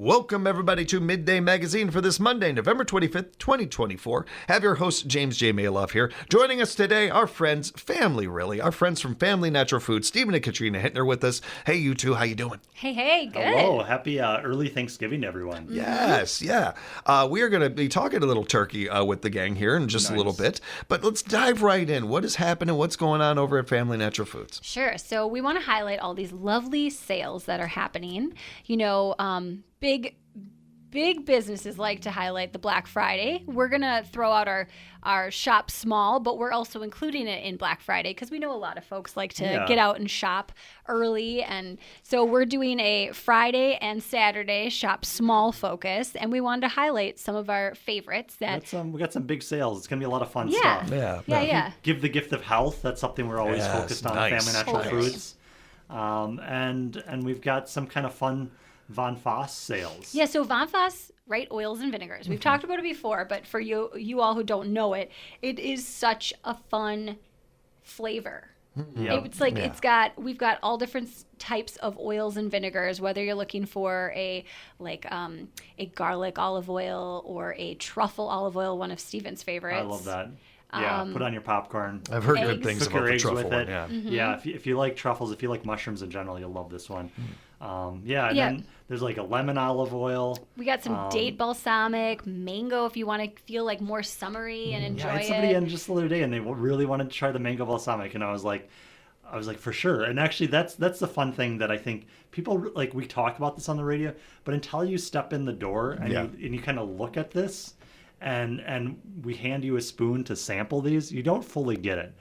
Welcome, everybody, to Midday Magazine for this Monday, November 25th, 2024. Have your host, James J. Malouf here. Joining us today, our friends, family really, our friends from Family Natural Foods, Stephen and Katrina Hittner with us. Hey, you two, how you doing? Hey, good. Hello, happy early Thanksgiving to everyone. Yes, yeah. We are going to be talking a little turkey with the gang here in just a little bit, but let's dive right in. What is happening? What's going on over at Family Natural Foods? Sure. So we want to highlight all these lovely sales that are happening. You know, big businesses like to highlight the Black Friday. We're going to throw out our shop small, but we're also including it in Black Friday because we know a lot of folks like to get out and shop early. And so we're doing a Friday and Saturday shop small focus, and we wanted to highlight some of our favorites. We got some big sales. It's going to be a lot of fun stuff. Yeah. Give the gift of health. That's something we're always focused on, nice. Family Natural Totally. Foods. And we've got some kind of fun Von Foss sales. Yeah, so Von Foss, right, oils and vinegars. We've talked about it before, but for you all who don't know it, it is such a fun flavor. Yep. It's like we've got all different types of oils and vinegars, whether you're looking for a garlic olive oil or a truffle olive oil, one of Stephen's favorites. I love that. Yeah, put on your popcorn. I've heard Eggs. good things Cook your about the eggs truffle with one. it. Yeah. Yeah, if you like truffles, if you like mushrooms in general, you'll love this one. Then there's like a lemon olive oil. We got some date balsamic, mango if you want to feel like more summery and enjoy I had somebody it. in just the other day, and they really wanted to try the mango balsamic, and I was like, for sure. And actually, that's the fun thing that I think people like. We talk about this on the radio, but until you step in the door and you kind of look at this, and we hand you a spoon to sample these, you don't fully get it.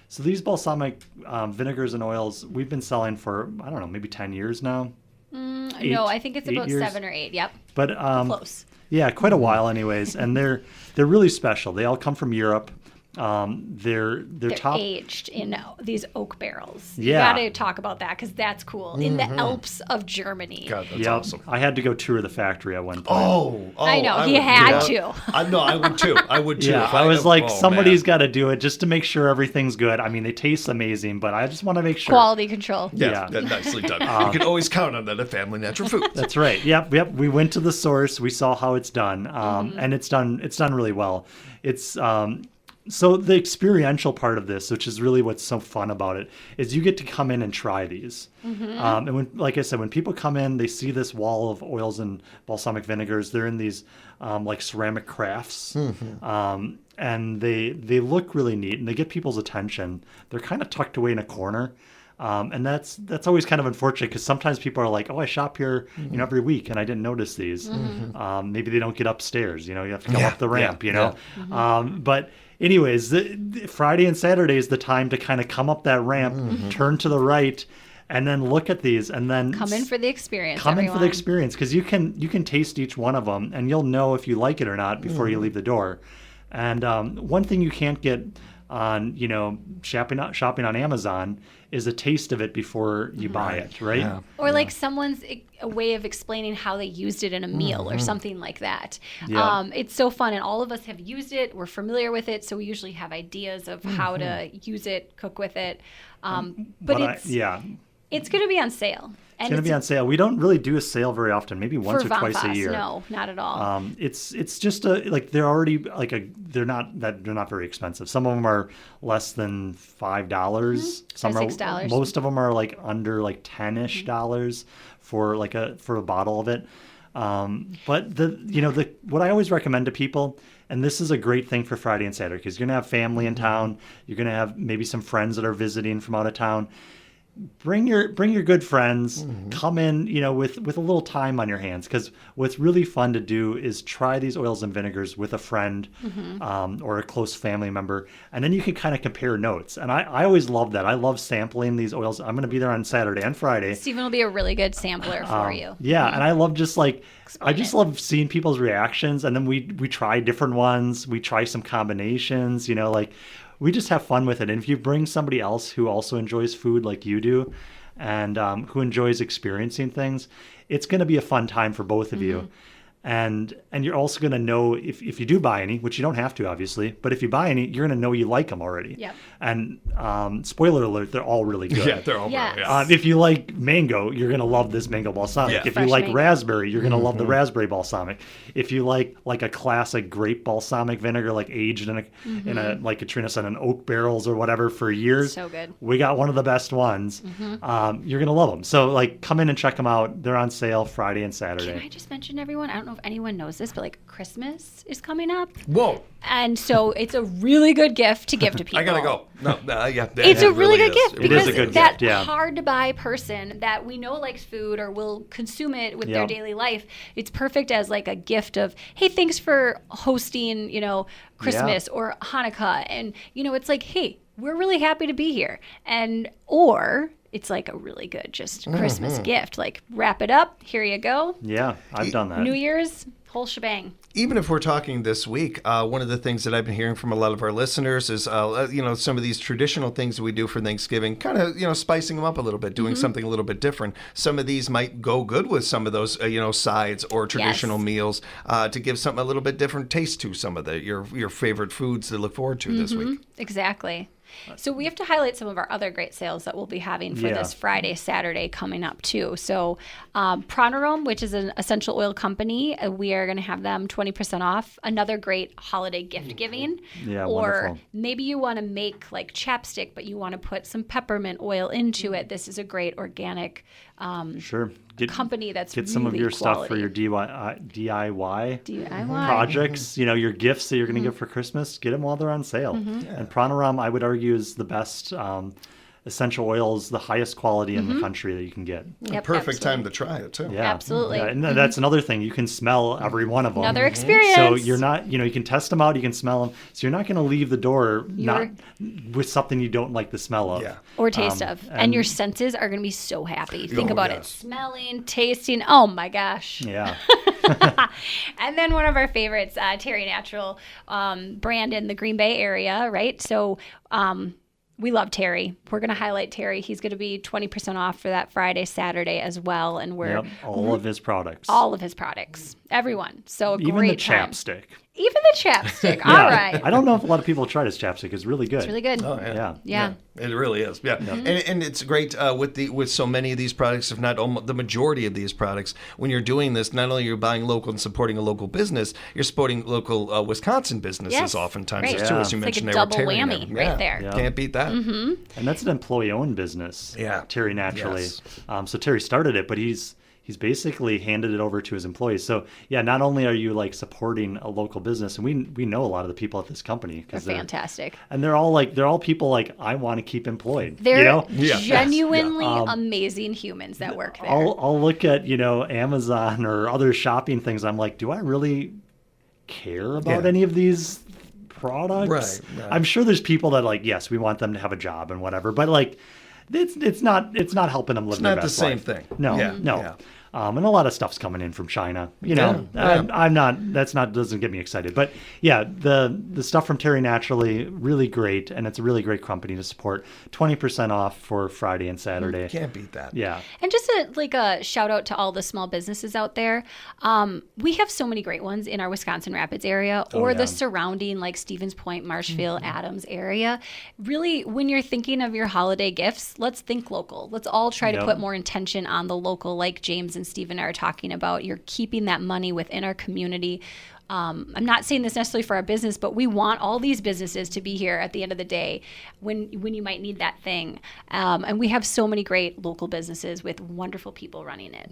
So these balsamic vinegars and oils we've been selling for, I don't know, maybe 10 years now. No, I think it's about 8 years. 7 or 8. Yep. But Close. yeah, quite a while anyways. And they're really special. They all come from Europe. They're top aged in these oak barrels. Yeah. You got to talk about that because that's cool. In the Alps of Germany. God, that's awesome. I had to go tour the factory at one point. Oh, I know, he had to. I would too. I would too. Yeah, If I was like, somebody's man. got to do it just to make sure everything's good. I mean, they taste amazing, but I just want to make sure. Quality control. Yeah, Yeah. nicely done. You can always count on that at Family Natural Foods. That's right. Yep. We went to the source. We saw how it's done, and it's done really well. It's so the experiential part of this, which is really what's so fun about it, is you get to come in and try these. And when, like I said, when people come in, they see this wall of oils and balsamic vinegars. They're in these like ceramic crafts, and they look really neat, and they get people's attention. They're kind of tucked away in a corner. And that's always kind of unfortunate because sometimes people are like, oh, I shop here, every week, and I didn't notice these. Maybe they don't get upstairs. You have to come up the ramp. But anyways, the Friday and Saturday is the time to kind of come up that ramp, turn to the right, and then look at these, and then Come in for the experience. Come in for the everyone. experience because you can taste each one of them, and you'll know if you like it or not before you leave the door. And one thing you can't get on shopping on Amazon is a taste of it before you buy it, right? Yeah. Or like someone's a way of explaining how they used it in a meal or something like that. Yeah. It's so fun, and all of us have used it. We're familiar with it, so we usually have ideas of how to use it, cook with it. But it's going to be on sale. It's going to be on sale. We don't really do a sale very often, maybe once or Von twice a Foss, year. No, not at all. It's just they're already they're not very expensive. Some of them are less than $5. Some are $6. Most of them are like under like $10-ish dollars for a bottle of it. But what I always recommend to people, and this is a great thing for Friday and Saturday because you're gonna have family in town, you're gonna have maybe some friends that are visiting from out of town. Bring your good friends. Come in, with a little time on your hands. Because what's really fun to do is try these oils and vinegars with a friend or a close family member, and then you can kind of compare notes. And I always love that. I love sampling these oils. I'm going to be there on Saturday and Friday. Stephen will be a really good sampler for you. Yeah, and I love love seeing people's reactions, and then we try different ones. We try some combinations. We just have fun with it. And if you bring somebody else who also enjoys food like you do and who enjoys experiencing things, it's going to be a fun time for both of you. And you're also going to know if you do buy any, which you don't have to, obviously, but if you buy any, you're going to know you like them already. Yep. And spoiler alert, they're all really good. Yeah, they're all Yes. really good. If you like mango, you're going to love this mango balsamic. Yeah. If you Fresh like mango. raspberry, you're going to love the raspberry balsamic. If you like a classic grape balsamic vinegar, like aged in a like Katrina said, in oak barrels or whatever for years, So good. we got one of the best ones. You're going to love them. So like come in and check them out. They're on sale Friday and Saturday. Can I just mention, everyone? I don't know if anyone knows this, but like Christmas is coming up. Whoa. And so it's a really good gift to give to people. I gotta go. No, yeah. It's it a really good is. gift It is because a good that gift, yeah. hard to buy person that we know likes food or will consume it with their Yep. daily life. It's perfect as like a gift of, hey, thanks for hosting, Christmas or Hanukkah. And, it's like, hey, we're really happy to be here. Or it's like a really good just Christmas gift. Like wrap it up. Here you go. Yeah, I've done that. New Year's, whole shebang. Even if we're talking this week, one of the things that I've been hearing from a lot of our listeners is, some of these traditional things that we do for Thanksgiving, kind of, spicing them up a little bit, doing something a little bit different. Some of these might go good with some of those, sides or traditional meals to give something a little bit different taste to some of your favorite foods to look forward to this week. Exactly. So we have to highlight some of our other great sales that we'll be having for this Friday, Saturday coming up too. So Pronarome, which is an essential oil company, we are going to have them 20% off. Another great holiday gift giving. Yeah, or wonderful. maybe you want to make like chapstick, but you want to put some peppermint oil into it. This is a great organic Sure. company that's Get some of really your stuff for quality. your DIY DIY. projects, your gifts that you're going to give for Christmas, get them while they're on sale. And Pronarome, I would argue, is the best essential oils, the highest quality in the country that you can get. Yep, Perfect absolutely. time to try it, too. Yeah, Absolutely. Yeah, and that's another thing. You can smell every one of them. Another experience. So you're not, you can test them out, you can smell them. So you're not going to leave the door not with something you don't like the smell of. Yeah. Or taste of. And your senses are going to be so happy. Think about it. yes. Smelling, tasting. Oh my gosh. Yeah. And then one of our favorites, Terry Natural brand in the Green Bay area, right? So we love Terry. We're going to highlight Terry. He's going to be 20% off for that Friday, Saturday as well. And we're Yep. All of his products. all of his products. Everyone. So a Even great the time. chapstick. Even the chapstick. All right. I don't know if a lot of people try this chapstick. It's really good. It's really good. Oh, yeah. Yeah. Yeah. It really is, yeah. And it's great with so many of these products, if not the majority of these products. When you're doing this, not only you're buying local and supporting a local business, you're supporting local Wisconsin businesses Yes. oftentimes Right. too, as you It's like mentioned. a They were double Terry whammy now. right there. Yeah. Can't beat that. And that's an employee-owned business. Yeah. Terry Naturally. Yes. So Terry started it, but he's basically handed it over to his employees. So yeah, not only are you like supporting a local business, and we know a lot of the people at this company They're because fantastic. and they're all people like I want to keep employed. They're Yeah. genuinely amazing humans that work there. I'll look at Amazon or other shopping things. I'm like, do I really care about Yeah. any of these products? Right. I'm sure there's people that like, yes, we want them to have a job and whatever, but like, it's not helping them live It's their not the best same life. thing. No, Yeah. no. Yeah. And a lot of stuff's coming in from China. Yeah. I'm not. Doesn't get me excited. But yeah, the stuff from Terry Naturally, really great, and it's a really great company to support. 20% off for Friday and Saturday. Can't beat that. Yeah. And just a shout out to all the small businesses out there. We have so many great ones in our Wisconsin Rapids area or yeah. the surrounding like Stevens Point, Marshfield, Adams area. Really, when you're thinking of your holiday gifts, let's think local. Let's all try to Yep. put more intention on the local, like James and Stephen are talking about. You're keeping that money within our community. I'm not saying this necessarily for our business, but we want all these businesses to be here at the end of the day when you might need that thing. And we have so many great local businesses with wonderful people running it.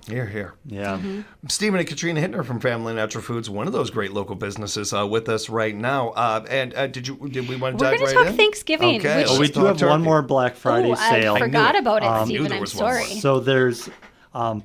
Here, here. Yeah. Stephen and Katrina Hittner from Family Natural Foods, one of those great local businesses, with us right now. And did we want to We're dive going to right talk in? Thanksgiving. Okay. which- Oh, we Let's do talk have one turkey. more Black Friday Oh, sale. I forgot about it, knew Stephen. there I'm was one more. sorry. So there's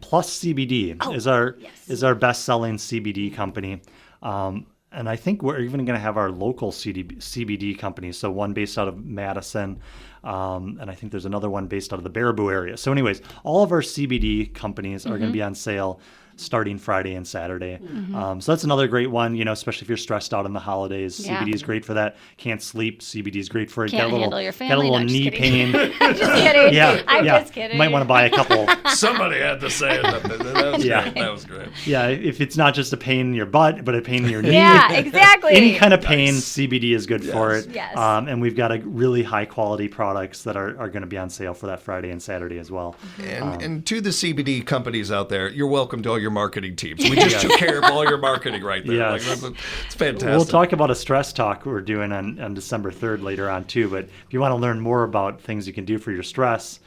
Plus CBD is our yes. is our best-selling CBD company, and I think we're even going to have our local CBD company. So one based out of Madison, And I think there's another one based out of the Baraboo area. So anyways, all of our CBD companies are going to be on sale starting Friday and Saturday. So that's another great one, especially if you're stressed out in the holidays. Yeah. CBD is great for that. Can't sleep, CBD is great for it. Can't Got a little, handle your got a family. little No, just knee kidding. pain. Just kidding. Yeah, I'm yeah. just kidding. You might want to buy a couple. Somebody had to say it. That was Yeah. great. That was great. Yeah, if it's not just a pain in your butt, but a pain in your knee. Yeah, exactly. Any kind of pain, CBD is good for it. Yes. And we've got a really high quality products that are going to be on sale for that Friday and Saturday as well. And to the CBD companies out there, you're welcome to all your marketing teams. We just took care of all your marketing right there. Yes. It's fantastic. We'll talk about a stress talk we're doing on December 3rd later on too. But if you want to learn more about things you can do for your stress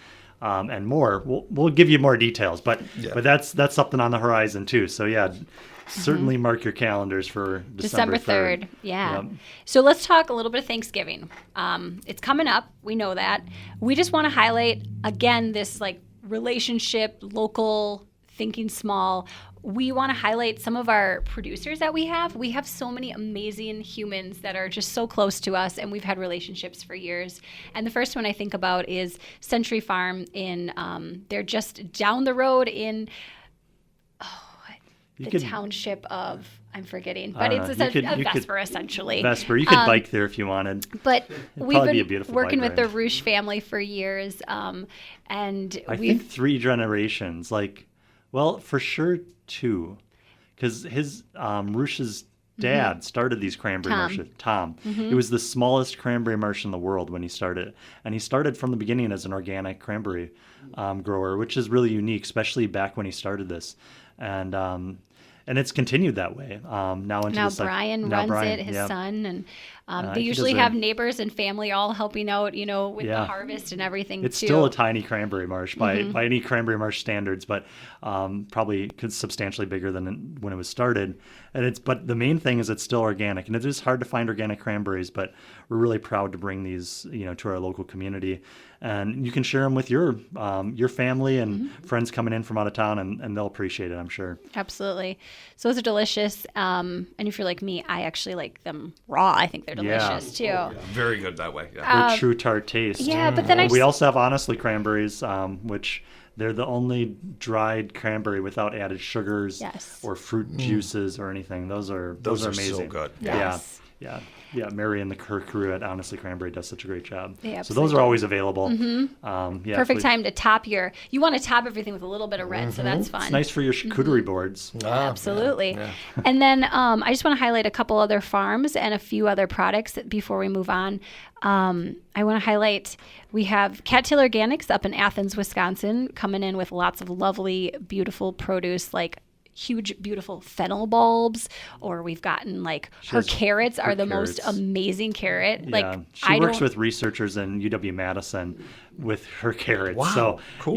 and more, we'll give you more details. But that's something on the horizon too. So certainly mark your calendars for December 3rd. Yeah. Yep. So let's talk a little bit of Thanksgiving. It's coming up. We know that. We just want to highlight again this like relationship, local, thinking small. We want to highlight some of our producers that we have. We have so many amazing humans that are just so close to us, and we've had relationships for years. And the first one I think about is Century Farm they're just down the road in township of, I'm forgetting, but it's Vesper essentially. Vesper, you could bike there if you wanted. But we've probably be a been beautiful working bike with the ride. Roosh family for years, and I think 3 generations, for sure 2, because his Roosh's dad started these cranberry marshes. Tom. It was the smallest cranberry marsh in the world when he started, and he started from the beginning as an organic cranberry grower, which is really unique, especially back when he started this, and it's continued that way. Now Brian runs it, his son, and they usually have neighbors and family all helping out, with the harvest and everything. It's too. still a tiny cranberry marsh by any cranberry marsh standards, but probably substantially bigger than when it was started. But the main thing is it's still organic, and it is hard to find organic cranberries, but we're really proud to bring these, to our local community. And you can share them with your family and friends coming in from out of town, and they'll appreciate it, I'm sure. Absolutely. So those are delicious. And if you're like me, I actually like them raw. I think they're delicious too. Oh, yeah. Very good that way. Yeah. They're true tart taste. Yeah, but then we also have Honestly cranberries, which they're the only dried cranberry without added sugars or fruit juices or anything. Those are amazing. So good. Yes. Yeah, Mary and her crew at Honestly Cranberry does such a great job. So those are always available. Perfect time to top you want to top everything with a little bit of red, so that's fun. It's nice for your charcuterie boards. Absolutely. Yeah. And then I just want to highlight a couple other farms and a few other products before we move on. I want to highlight, we have Cattail Organics up in Athens, Wisconsin, coming in with lots of lovely, beautiful produce like huge, beautiful fennel bulbs, or we've gotten her carrots are the most amazing carrot. She works with researchers in UW-Madison with her carrots. Wow, so, cool.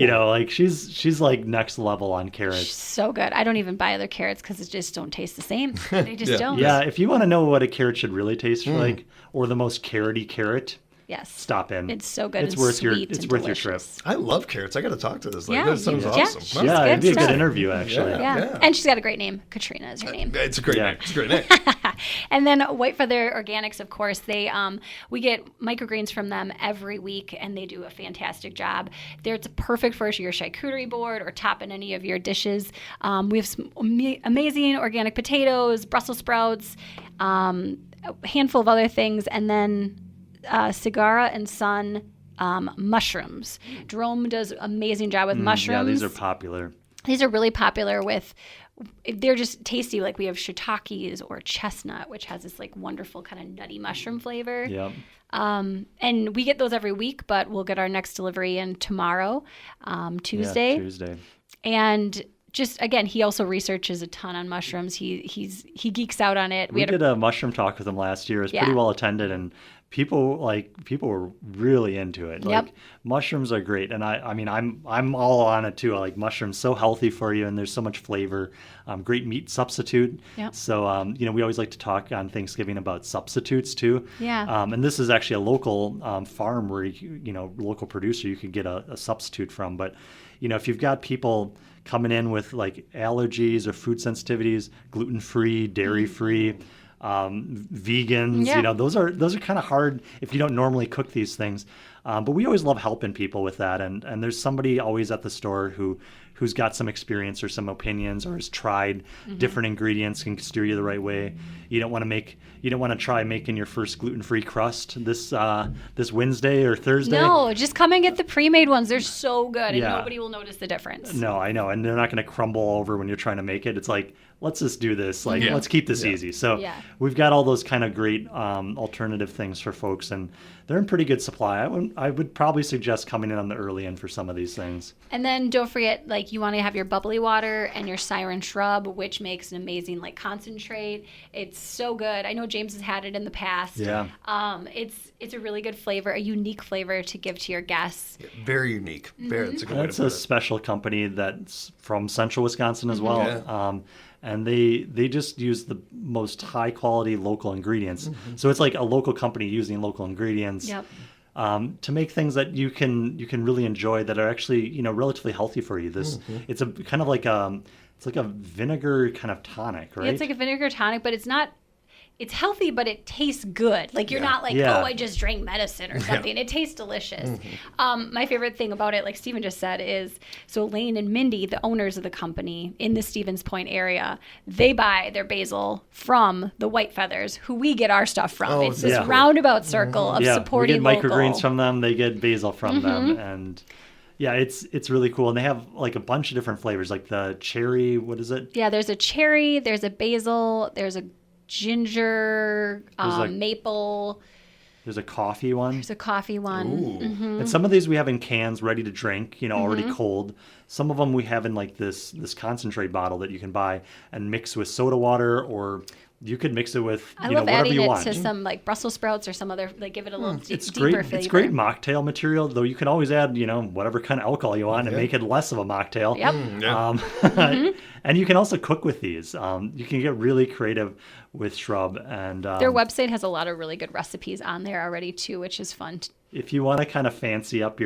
she's like next level on carrots. So good. I don't even buy other carrots because it just don't taste the same. They just don't. Yeah, if you want to know what a carrot should really taste like, or the most carroty carrot, yes, stop in. It's so good. It's worth your delicious. trip. I love carrots. I got to talk to this lady. Yeah, That sounds awesome. Yeah, it'd be a stuff. good interview actually. Yeah. And she's got a great name. Katrina is her name. It's a great name. It's a great name. And then White Feather Organics, of course, they we get microgreens from them every week, and they do a fantastic job. It's perfect for your charcuterie board or topping any of your dishes. We have some amazing organic potatoes, Brussels sprouts, a handful of other things, and then Sagara and Son mushrooms. Jerome does an amazing job with mushrooms. Yeah, these are popular. These are really popular they're just tasty. Like we have shiitakes or chestnut, which has this wonderful kind of nutty mushroom flavor. Yep. And we get those every week, but we'll get our next delivery in tomorrow, Tuesday. Yeah, Tuesday. And just again, he also researches a ton on mushrooms. He geeks out on it. We did a mushroom talk with him last year. It was pretty well attended, and people were really into it. Mushrooms are great, and I'm all on it too. I like mushrooms, so healthy for you, and there's so much flavor. Great meat substitute. Yep. So we always like to talk on Thanksgiving about substitutes too. Yeah. And this is actually a local farm where local producer you could get a substitute from. But if you've got people coming in with allergies or food sensitivities, gluten-free, dairy-free, vegans. Yeah. You know, those are kind of hard if you don't normally cook these things. But we always love helping people with that. And there's somebody always at the store who's got some experience or some opinions or has tried different ingredients, can steer you the right way. You don't want to try making your first gluten-free crust this Wednesday or Thursday. No, just come and get the pre-made ones. They're so good, and Yeah. nobody will notice the difference. No, I know. And they're not going to crumble over when you're trying to make it. It's like, let's just do this. Like, let's keep this easy. So Yeah. we've got all those kind of great alternative things for folks, and they're in pretty good supply. I would probably suggest coming in on the early end for some of these things. And then don't forget, like, you want to have your bubbly water and your siren shrub, which makes an amazing, like, concentrate. It's so good. I know James has had it in the past. Yeah. It's a really good flavor, a unique flavor to give to your guests. Very unique. That's a good way That's to put a it. special company that's from Central Wisconsin as well. Yeah. And they just use the most high quality local ingredients. So it's like a local company using local ingredients Yep. to make things that you can really enjoy that are actually, you know, relatively healthy for you. It's a kind of like it's like a vinegar kind of tonic, right? Yeah, it's like a vinegar tonic, but it's healthy, but it tastes good. Like, you're not like, Yeah. oh, I just drank medicine or something. It tastes delicious. My favorite thing about it, like Stephen just said, is so Lane and Mindy, the owners of the company in the Stevens Point area, they buy their basil from the White Feathers, who we get our stuff from. Oh, It's this yeah. roundabout circle of supporting we get local. microgreens from them. They get basil from them, and yeah, it's really cool. And they have like a bunch of different flavors, like the cherry. What is it? Yeah, there's a cherry, there's a basil, there's a ginger, maple. There's a coffee one. There's a coffee one. Ooh. And some of these we have in cans ready to drink, you know, already cold. Some of them we have in like this concentrate bottle that you can buy and mix with soda water, or you could mix it with I you know love whatever adding you it want. to some like Brussels sprouts or some other, like, give it a little It's deeper great. flavor. It's great mocktail material, though you can always add, you know, whatever kind of alcohol you want and make it less of a mocktail. Yep. Yeah. And you can also cook with these. You can get really creative with shrub, and Their website has a lot of really good recipes on there already too, which is fun. if you want to kind of fancy up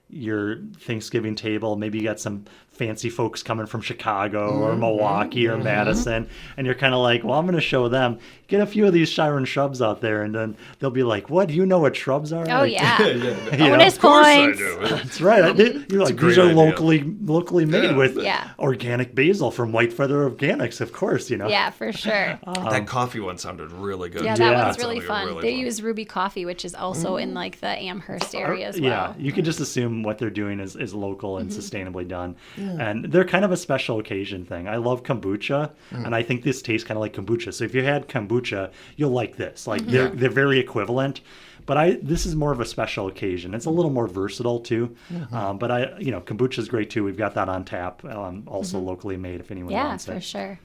your Thanksgiving table, maybe you got some fancy folks coming from Chicago or Milwaukee or Madison, and you're kind of like, well, I'm going to show them. Get a few of these Chiron shrubs out there, and then they'll be like, what, do you know what shrubs are? Oh, Like, yeah. know, Bonus Of course I points. do. That's right. You're like, great these are idea. locally made with Yeah. organic basil from White Feather Organics, of course, you know. Yeah, for sure. That coffee one sounded really good. Yeah, too. that Yeah. one's really sounded fun. really they fun. use Ruby Coffee, which is also in like the Amherst area as well. Yeah, you can just assume what they're doing is local and sustainably done. And they're kind of a special occasion thing. I love kombucha, and I think this tastes kind of like kombucha. So if you had kombucha, you'll like this. Like they're very equivalent. But this is more of a special occasion. It's a little more versatile too. But kombucha is great too. We've got that on tap, also locally made if anyone Yeah, wants for it. sure.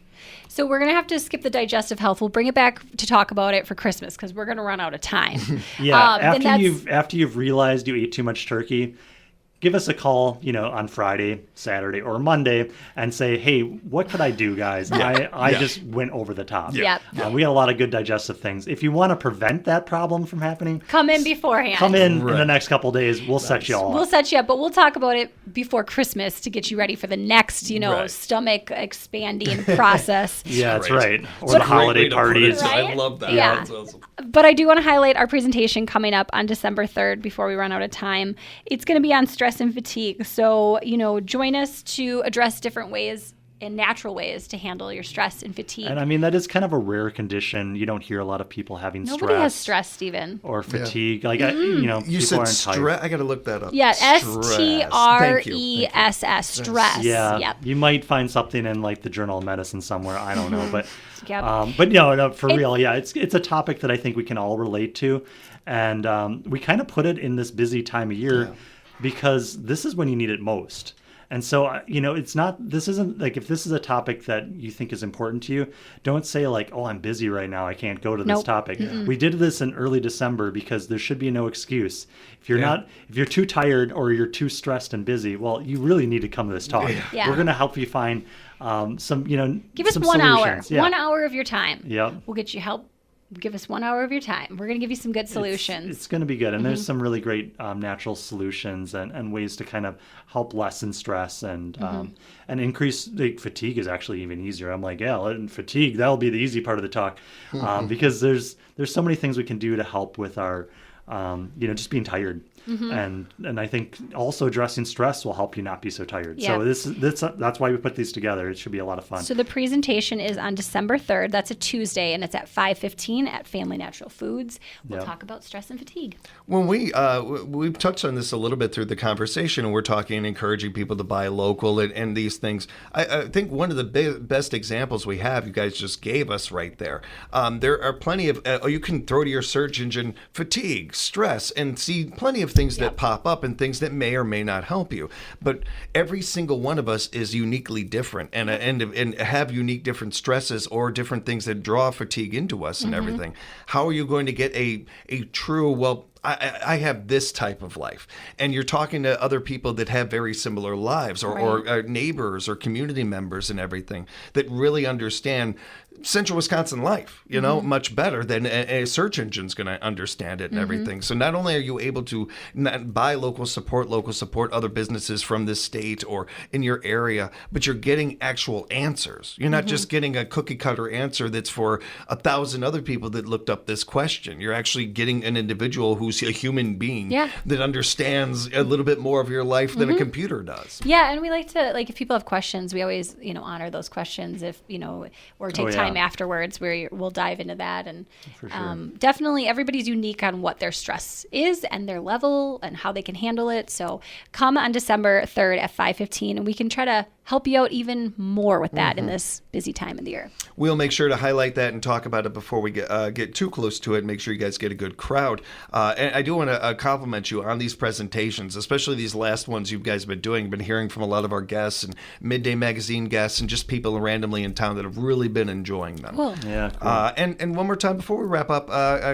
So we're going to have to skip the digestive health. We'll bring it back to talk about it for Christmas because we're going to run out of time. Yeah, and after you've realized you ate too much turkey, give us a call, on Friday, Saturday, or Monday and say, hey, what could I do, guys? I just went over the top. Yep. We got a lot of good digestive things. If you want to prevent that problem from happening, come in beforehand. come in the next couple days. We'll set you all We'll up. set you up, but we'll talk about it before Christmas to get you ready for the next, Right. stomach expanding process. Yeah, that's Great. right. Or It's the a great holiday way to put it. parties. Right? I love that. Yeah. That's awesome. But I do want to highlight our presentation coming up on December 3rd before we run out of time. It's going to be on stress and fatigue. So, join us to address different ways and natural ways to handle your stress and fatigue. And I mean, that is kind of a rare condition. You don't hear a lot of people having Nobody has stress, Stephen. or fatigue. Like, You people said aren't tired. stress. I got to look that up. Yeah, Stress. Thank you. STRESS, stress. Yeah, Yep. you might find something in like the Journal of Medicine somewhere. I don't know, but Yep. but no, for real, yeah, it's a topic that I think we can all relate to, and we kind of put it in this busy time of year because this is when you need it most. And so, this isn't like, if this is a topic that you think is important to you, don't say like, oh, I'm busy right now, I can't go to this Nope. topic. We did this in early December because there should be no excuse. If you're too tired or you're too stressed and busy, well, you really need to come to this talk. Yeah. We're going to help you find some, Give us some 1 hour. solutions. Yeah. 1 hour of your time. Yep. We'll get you help give us 1 hour of your time. We're going to give you some good solutions. It's going to be good. And there's some really great natural solutions and ways to kind of help lessen stress and increase fatigue is actually even easier. I'm like, yeah, and fatigue, that'll be the easy part of the talk because there's so many things we can do to help with our, just being tired. And I think also addressing stress will help you not be so tired. Yeah. So that's why we put these together. It should be a lot of fun. So the presentation is on December 3rd. That's a Tuesday, and it's at 5:15 at Family Natural Foods. We'll talk about stress and fatigue. When we've touched on this a little bit through the conversation, and we're talking, encouraging people to buy local and these things. I think one of the best examples we have, you guys just gave us right there. There are plenty of, you can throw to your search engine fatigue, stress, and see plenty of things that pop up and things that may or may not help you. But every single one of us is uniquely different and have unique different stresses or different things that draw fatigue into us and everything. How are you going to get a true, well, I have this type of life, and you're talking to other people that have very similar lives or neighbors or community members and everything that really understand Central Wisconsin life, much better than a search engine's going to understand it and everything. So not only are you able to buy local, support other businesses from this state or in your area, but you're getting actual answers. You're not just getting a cookie cutter answer that's for 1,000 other people that looked up this question. You're actually getting an individual who's a human being that understands a little bit more of your life than a computer does. Yeah, and we like to, if people have questions, we always, honor those questions if, or take time afterwards where we'll dive into that. And For sure. Definitely everybody's unique on what their stress is and their level and how they can handle it. So come on December 3rd at 5:15 and we can try to help you out even more with that in this busy time of the year. We'll make sure to highlight that and talk about it before we get too close to it. Make sure you guys get a good crowd. And I do want to compliment you on these presentations, especially these last ones you guys have been doing. Been hearing from a lot of our guests and Midday Magazine guests and just people randomly in town that have really been enjoying them. Cool. Yeah, cool. And one more time before we wrap up,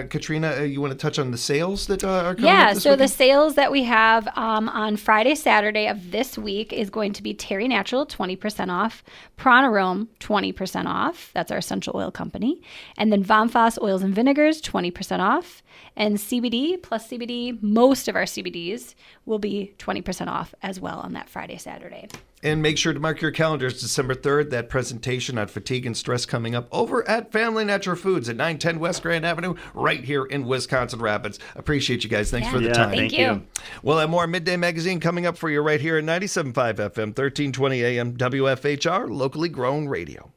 Katrina, you want to touch on the sales that are coming up this so weekend? the sales that we have on Friday, Saturday of this week is going to be Terry Natural, 20% off, Pronarome, 20% off. That's our essential oil company. And then Von Foss Oils and Vinegars, 20% off. And CBD plus CBD, most of our CBDs will be 20% off as well on that Friday, Saturday. And make sure to mark your calendars, December 3rd, that presentation on fatigue and stress coming up over at Family Natural Foods at 910 West Grand Avenue, right here in Wisconsin Rapids. Appreciate you guys. Thanks for the time. Thank you. We'll have more Midday Magazine coming up for you right here at 97.5 FM, 1320 AM, WFHR, locally grown radio.